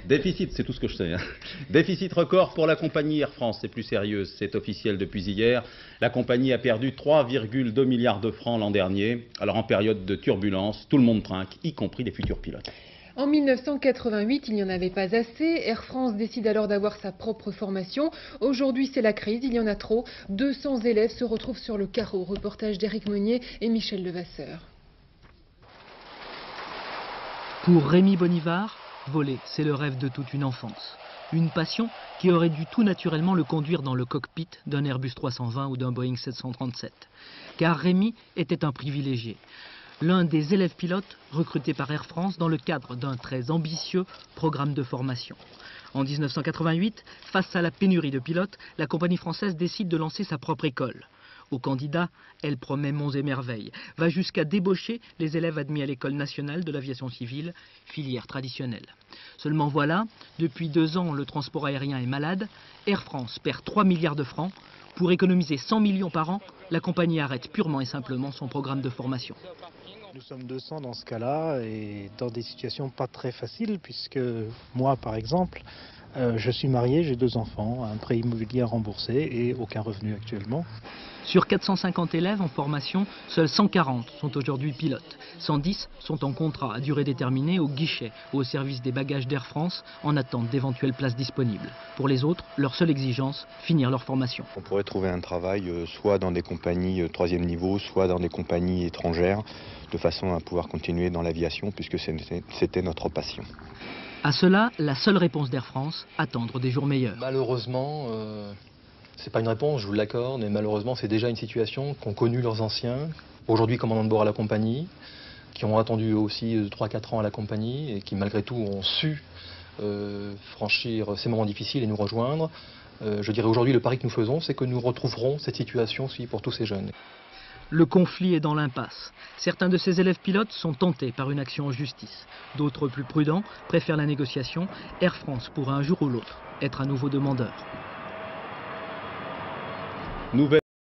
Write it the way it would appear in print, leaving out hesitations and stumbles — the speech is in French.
Déficit, c'est tout ce que je sais. Hein. Déficit record pour la compagnie Air France, c'est plus sérieux, c'est officiel depuis hier. La compagnie a perdu 3,2 milliards de francs l'an dernier. Alors en période de turbulence, tout le monde trinque, y compris les futurs pilotes. En 1988, il n'y en avait pas assez. Air France décide alors d'avoir sa propre formation. Aujourd'hui, c'est la crise, il y en a trop. 200 élèves se retrouvent sur le carreau. Reportage d'Éric Meunier et Michel Levasseur. Pour Rémi Bonivard, voler, c'est le rêve de toute une enfance. Une passion qui aurait dû tout naturellement le conduire dans le cockpit d'un Airbus 320 ou d'un Boeing 737. Car Rémi était un privilégié. L'un des élèves pilotes recrutés par Air France dans le cadre d'un très ambitieux programme de formation. En 1988, face à la pénurie de pilotes, la compagnie française décide de lancer sa propre école. Aux candidats, elle promet monts et merveilles, va jusqu'à débaucher les élèves admis à l'École nationale de l'aviation civile, filière traditionnelle. Seulement voilà, depuis 2 ans, le transport aérien est malade, Air France perd 3 milliards de francs. Pour économiser 100 millions par an, la compagnie arrête purement et simplement son programme de formation. Nous sommes 200 dans ce cas-là et dans des situations pas très faciles puisque moi, par exemple, je suis marié, j'ai 2 enfants, un prêt immobilier remboursé et aucun revenu actuellement. Sur 450 élèves en formation, seuls 140 sont aujourd'hui pilotes. 110 sont en contrat à durée déterminée au guichet ou au service des bagages d'Air France en attente d'éventuelles places disponibles. Pour les autres, leur seule exigence, finir leur formation. On pourrait trouver un travail soit dans des compagnies 3e niveau, soit dans des compagnies étrangères, de façon à pouvoir continuer dans l'aviation puisque c'était notre passion. À cela, la seule réponse d'Air France, attendre des jours meilleurs. Malheureusement, c'est pas une réponse, je vous l'accorde, mais malheureusement c'est déjà une situation qu'ont connue leurs anciens, aujourd'hui commandants de bord à la compagnie, qui ont attendu aussi 3-4 ans à la compagnie et qui malgré tout ont su franchir ces moments difficiles et nous rejoindre. Je dirais aujourd'hui le pari que nous faisons, c'est que nous retrouverons cette situation aussi pour tous ces jeunes. Le conflit est dans l'impasse. Certains de ces élèves pilotes sont tentés par une action en justice. D'autres, plus prudents, préfèrent la négociation. Air France pourrait un jour ou l'autre être à nouveau demandeur.